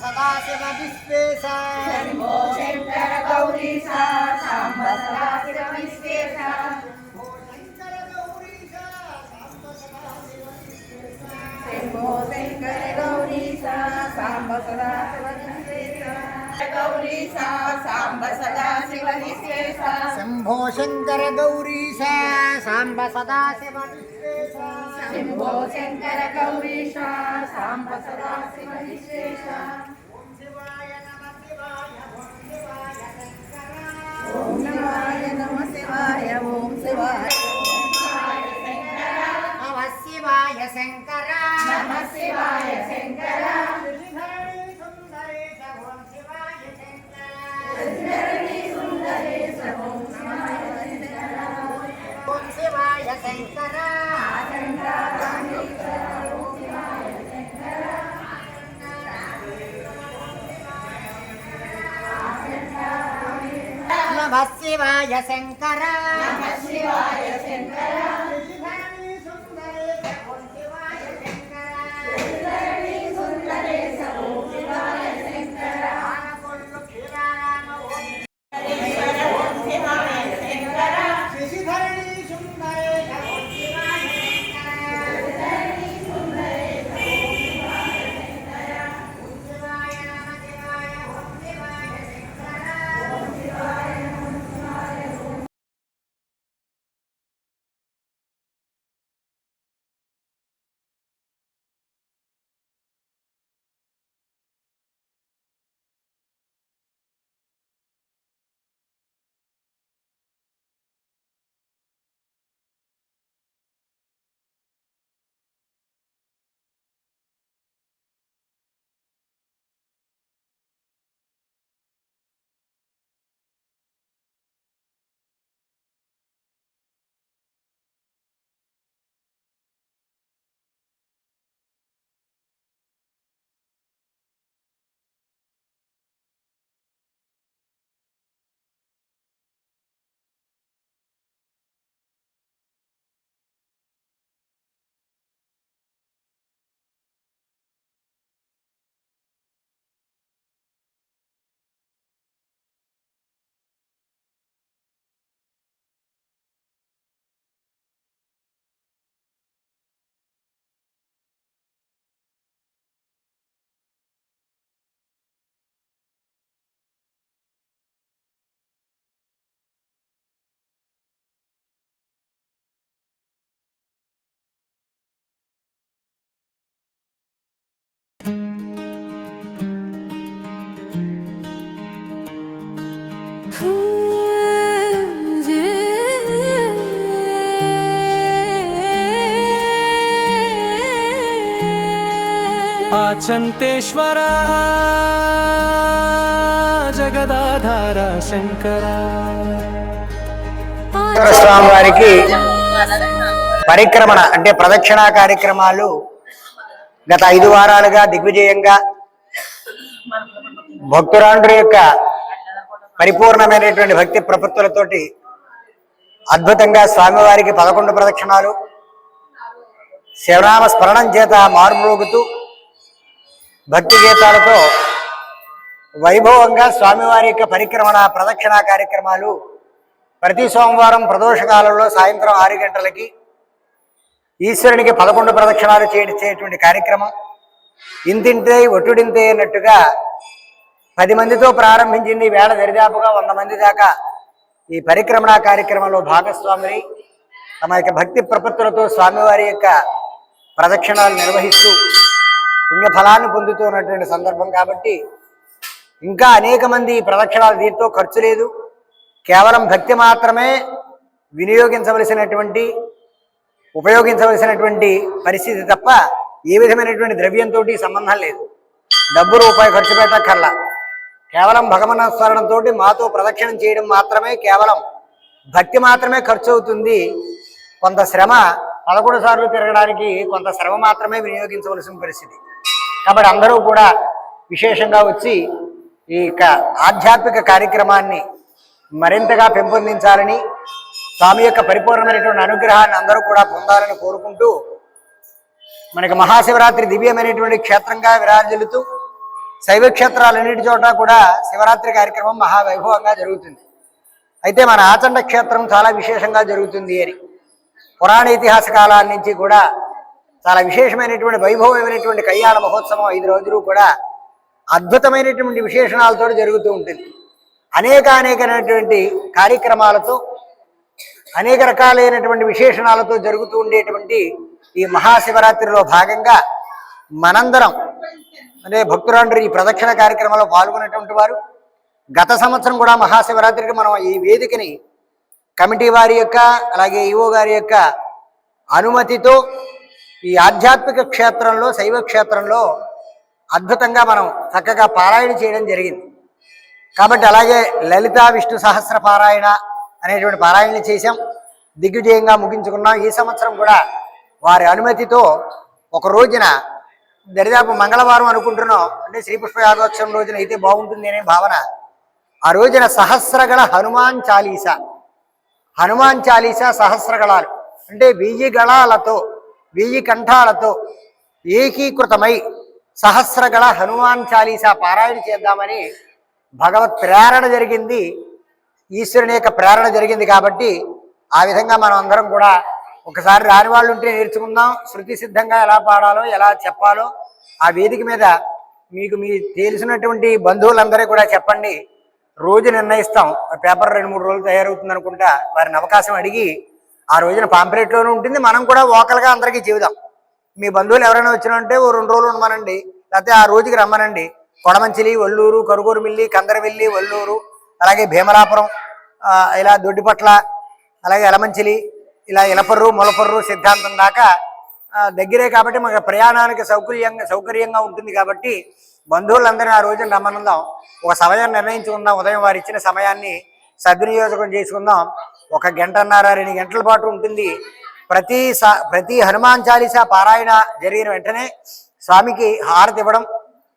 సదాశివ విశ్వేశ శంభో శంకర గౌరీశ సాంబ సదాశివ విశ్వేశ శంభో శంకర గౌరీశ సాంబ సదాశివ విశ్వేశ గౌరీశ సాంబ సదాశివ విశ్వేశ శంభో శంకర గౌరీశ సాంబ సదాశివ విశ్వేశ శంభో శంకర గౌరీశ సాంబ సదాశివ విశ్వేశ ఓం శివాయ నమ శివాయ ఓం శివాయ నమ శివాయ శంకర నమ శివాయ శంకర ధరణి సుందరేశ ఓం శివాయ శంకర ఓం శివాయ శంకర నమ శివాయ శంకర నమ శివాయ శంకర ధరణి సుందరేశ ఓం శివాయ శంకర ఓం శివాయ శంకర శశిధరణి సుందరేశ ధరణి సుందరేశ ఓం శివాయ శంకర శివాయ నమ శివాయ ఓం శివాయ శంకర ఓం శివాయ నమ శివాయ ఆచంతేశ్వర జగదాధార శంకర స్వామి వారికి పరిక్రమణ అంటే ప్రదక్షిణా కార్యక్రమాలు గత 5 వారాలుగా దిగ్విజయంగా భక్తురాండ్రు యొక్క పరిపూర్ణమైనటువంటి భక్తి ప్రపత్తులతోటి అద్భుతంగా స్వామివారికి 11 ప్రదక్షిణాలు శివనామ స్మరణం చేత మారుమ్రోగుతూ భక్తి గీతాలతో వైభవంగా స్వామివారి యొక్క పరిక్రమణ ప్రదక్షిణా కార్యక్రమాలు ప్రతి సోమవారం ప్రదోషకాలంలో సాయంత్రం 6 గంటలకి ఈశ్వరునికి 11 ప్రదక్షిణాలు చేసేటువంటి కార్యక్రమం ఇంతింతే ఒట్టుడింతే అన్నట్టుగా 10 మందితో ప్రారంభించింది. వేళ దరిదాపుగా 100 మంది దాకా ఈ పరిక్రమణ కార్యక్రమంలో భాగస్వాములై తమ యొక్క భక్తి ప్రపత్తులతో స్వామివారి యొక్క ప్రదక్షిణాలు నిర్వహిస్తూ పుణ్యఫలాన్ని పొందుతున్నటువంటి సందర్భం కాబట్టి ఇంకా అనేక మంది ప్రదక్షిణాలు దీంతో ఖర్చు లేదు, కేవలం భక్తి మాత్రమే ఉపయోగించవలసినటువంటి పరిస్థితి తప్ప ఏ విధమైనటువంటి ద్రవ్యంతో సంబంధం లేదు. డబ్బు రూపాయి ఖర్చు పెట్టక్కర్లా, కేవలం భగవన్నాస్మరణంతో మాతో ప్రదక్షిణం చేయడం మాత్రమే, కేవలం భక్తి మాత్రమే ఖర్చు అవుతుంది. కొంత శ్రమ 11 సార్లు తిరగడానికి కొంత శ్రమ మాత్రమే వినియోగించవలసిన పరిస్థితి. కాబట్టి అందరూ కూడా విశేషంగా వచ్చి ఈ ఆధ్యాత్మిక కార్యక్రమాన్ని మరింతగా పెంపొందించాలని, స్వామి యొక్క పరిపూర్ణమైనటువంటి అనుగ్రహాన్ని అందరూ కూడా పొందాలని కోరుకుంటూ మనకి మహాశివరాత్రి దివ్యమైనటువంటి క్షేత్రంగా విరాజిల్లుతూ శైవ క్షేత్రాలన్నిటి చోట కూడా శివరాత్రి కార్యక్రమం మహావైభవంగా జరుగుతుంది. అయితే మన ఆచండ క్షేత్రం చాలా విశేషంగా జరుగుతుంది అని పురాణ ఇతిహాస కాలాల నుంచి కూడా చాలా విశేషమైనటువంటి వైభవమైనటువంటి కళ్యాణ మహోత్సవం 5 రోజులు కూడా అద్భుతమైనటువంటి విశేషణాలతో జరుగుతూ ఉంటుంది. అనేకమైనటువంటి కార్యక్రమాలతో అనేక రకాలైనటువంటి విశేషణాలతో జరుగుతూ ఉండేటువంటి ఈ మహాశివరాత్రిలో భాగంగా మనందరం అంటే భక్తులందరూ ఈ ప్రదక్షిణ కార్యక్రమంలో పాల్గొనేటువంటి వారు గత సంవత్సరం కూడా మహాశివరాత్రికి మనం ఈ వేదికని కమిటీ వారి యొక్క అలాగే ఈవో గారి యొక్క అనుమతితో ఈ ఆధ్యాత్మిక క్షేత్రంలో శైవ క్షేత్రంలో అద్భుతంగా మనం చక్కగా పారాయణ చేయడం జరిగింది. కాబట్టి అలాగే లలితా విష్ణు సహస్ర పారాయణ అనేటువంటి పారాయణలు చేశాం, దిగ్విజయంగా ముగించుకున్నాం. ఈ సంవత్సరం కూడా వారి అనుమతితో ఒక రోజున దరిదాపు మంగళవారం అనుకుంటున్నాం, అంటే శ్రీపుష్ప యాగోత్సవం రోజున అయితే బాగుంటుంది అనే భావన. ఆ రోజున సహస్రగళ హనుమాన్ చాలీసా సహస్రగళాలు అంటే 1000 గళాలతో 1000 కంఠాలతో ఏకీకృతమై సహస్రగళ హనుమాన్ చాలీసా పారాయణ చేద్దామని భగవత్ ప్రేరణ జరిగింది, ఈశ్వరుని యొక్క ప్రేరణ జరిగింది. కాబట్టి ఆ విధంగా మనం అందరం కూడా ఒకసారి రాని వాళ్ళు ఉంటే నేర్చుకుందాం. శృతి సిద్ధంగా ఎలా పాడాలో ఎలా చెప్పాలో ఆ వేదిక మీద మీకు తెలిసినటువంటి బంధువులందరూ కూడా చెప్పండి. రోజు నిర్ణయిస్తాం, పేపర్ 2-3 రోజులు తయారవుతుంది అనుకుంటా. వారిని అవకాశం అడిగి ఆ రోజున పాంప్లెట్లోనే ఉంటుంది, మనం కూడా ఓకల్గా అందరికీ చెబుదాం. మీ బంధువులు ఎవరైనా వచ్చినంటే ఓ 2 రోజులు ఉండమనండి, లేకపోతే ఆ రోజుకి రమ్మనండి. కొడమంచిలి, ఒల్లూరు, కరుగూరుమిల్లి, కందరమిల్లి, ఒల్లూరు, అలాగే భీమరాపురం, ఇలా దొడ్డిపట్ల, అలాగే ఎలమంచిలి, ఇలా ఇలపర్రు, మొలపర్రు, సిద్ధాంతం దాకా దగ్గరే. కాబట్టి మనకు ప్రయాణానికి సౌకర్యంగా ఉంటుంది. కాబట్టి బంధువులందరినీ ఆ రోజున రమ్మనుందాం. ఒక సమయాన్ని నిర్ణయించుకుందాం. ఉదయం వారు ఇచ్చిన సమయాన్ని సద్వినియోగం చేసుకుందాం. 1 గంటన్నర 2 గంటల పాటు ఉంటుంది. ప్రతి హనుమాన్ చాలీసా పారాయణ జరిగిన వెంటనే స్వామికి హారతి ఇవ్వడం,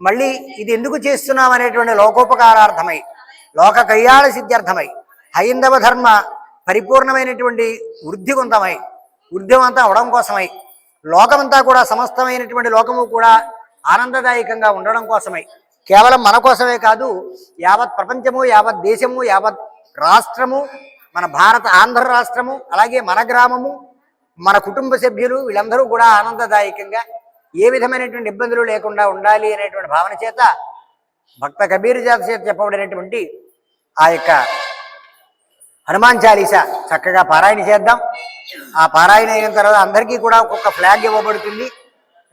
మళ్ళీ ఇది ఎందుకు చేస్తున్నాం అనేటువంటి లోకోపకారార్థమై, లోక కళ్యాణ సిద్ధ్యర్థమై, హైందవ ధర్మ పరిపూర్ణమైనటువంటి వృద్ధివంతం అవడం కోసమై, లోకమంతా కూడా సమస్తమైనటువంటి లోకము కూడా ఆనందదాయకంగా ఉండడం కోసమై, కేవలం మన కోసమే కాదు, యావత్ ప్రపంచము, యావత్ దేశము, యావత్ రాష్ట్రము, మన ఆంధ్ర రాష్ట్రము, అలాగే మన గ్రామము, మన కుటుంబ సభ్యులు వీళ్ళందరూ కూడా ఆనందదాయకంగా ఏ విధమైనటువంటి ఇబ్బందులు లేకుండా ఉండాలి అనేటువంటి భావన చేత భక్త కబీర్ జాతి చేత చెప్పబడినటువంటి ఆ యొక్క హనుమాన్ చాలీసా చక్కగా పారాయణ చేద్దాం. ఆ పారాయణ అయిన తర్వాత అందరికీ కూడా ఒక్కొక్క ఫ్లాగ్ ఇవ్వబడుతుంది.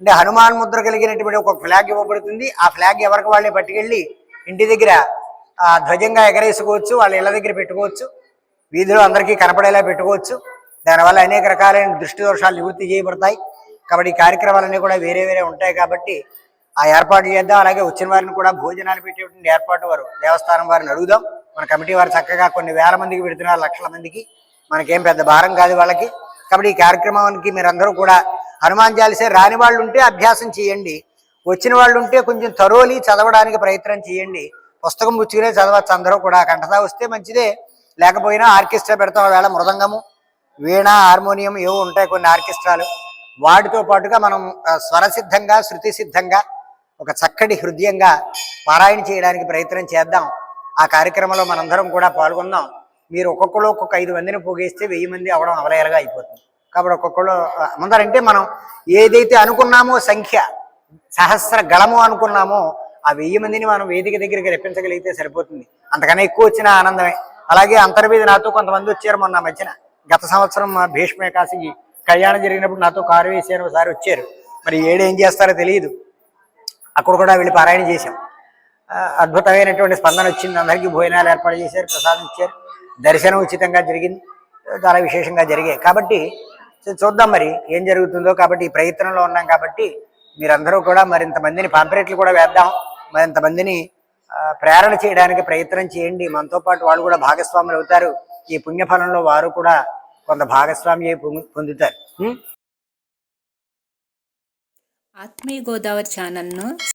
అంటే హనుమాన్ ముద్ర కలిగినటువంటి ఒక్కొక్క ఫ్లాగ్ ఇవ్వబడుతుంది. ఆ ఫ్లాగ్ ఎవరికి వాళ్ళే పట్టుకెళ్ళి ఇంటి దగ్గర ధ్వజంగా ఎగరేసుకోవచ్చు, వాళ్ళ ఇళ్ళ దగ్గర పెట్టుకోవచ్చు, వీధిలో అందరికీ కనపడేలా పెట్టుకోవచ్చు. దానివల్ల అనేక రకాలైన దృష్టి దోషాలు నివృత్తి చేయబడతాయి. కాబట్టి ఈ కార్యక్రమాలన్నీ కూడా వేరే ఉంటాయి. కాబట్టి ఆ ఏర్పాటు చేద్దాం. అలాగే వచ్చిన వారిని కూడా భోజనాలు పెట్టేటువంటి ఏర్పాటు వారు దేవస్థానం వారిని అడుగుదాం. మన కమిటీ వారు చక్కగా కొన్ని వేల మందికి పెడుతున్నారు, లక్షల మందికి, మనకేం పెద్ద భారం కాదు వాళ్ళకి. కాబట్టి ఈ కార్యక్రమానికి మీరందరూ కూడా హనుమాన్ చాలీసా రాని వాళ్ళు ఉంటే అభ్యాసం చేయండి, వచ్చిన వాళ్ళు ఉంటే కొంచెం తరోలి చదవడానికి ప్రయత్నం చేయండి. పుస్తకం పుచ్చుకునే చదవచ్చు అందరూ కూడా. కంఠతా వస్తే మంచిదే, లేకపోయినా ఆర్కెస్ట్రా పెడతాం. వేళ మృదంగము, వీణ, హార్మోనియం ఏవో ఉంటాయి కొన్ని ఆర్కెస్ట్రాలు. వాటితో పాటుగా మనం స్వరసిద్ధంగా, శృతి సిద్ధంగా, ఒక చక్కటి హృదయంగా పారాయణ చేయడానికి ప్రయత్నం చేద్దాం. ఆ కార్యక్రమంలో మనందరం కూడా పాల్గొందాం. మీరు ఒక్కొక్కరు ఒక్కొక్క 5 మందిని పోగేస్తే 1000 మంది అవడం అవలేలుగా అయిపోతుంది. కాబట్టి ఒక్కొక్కరు ముందరంటే మనం ఏదైతే అనుకున్నామో సంఖ్య సహస్ర గళము అనుకున్నామో ఆ 1000 మందిని మనం వేదిక దగ్గరికి రెప్పించగలిగితే సరిపోతుంది. అంతకన్నా ఎక్కువ వచ్చిన ఆనందమే. అలాగే అంతర్వేది నాతో కొంతమంది వచ్చారు మొన్న మధ్యన. గత సంవత్సరం భీష్మ ఏకాదశికి కళ్యాణం జరిగినప్పుడు నాతో కారు వేసారు, ఒకసారి వచ్చారు. మరి ఏం చేస్తారో తెలియదు. అక్కడ కూడా వెళ్ళి పారాయణ చేశాం. అద్భుతమైనటువంటి స్పందన వచ్చింది. అందరికీ భోజనాలు ఏర్పాటు చేశారు, ప్రసాదం ఇచ్చారు, దర్శనం ఉచితంగా జరిగింది, చాలా విశేషంగా జరిగాయి. కాబట్టి చూద్దాం మరి ఏం జరుగుతుందో. కాబట్టి ఈ ప్రయత్నంలో ఉన్నాం. కాబట్టి మీరందరూ కూడా మరింతమందిని పాంప్లెట్లు కూడా వేద్దాం, మరింతమందిని ప్రేరణ చేయడానికి ప్రయత్నం చేయండి. మనతో పాటు వాళ్ళు కూడా భాగస్వాములు అవుతారు. ఈ పుణ్యఫలంలో వారు కూడా కొంత భాగస్వామ్యం పొందుతారు. ఆత్మీయ గోదావరి ఛానల్ను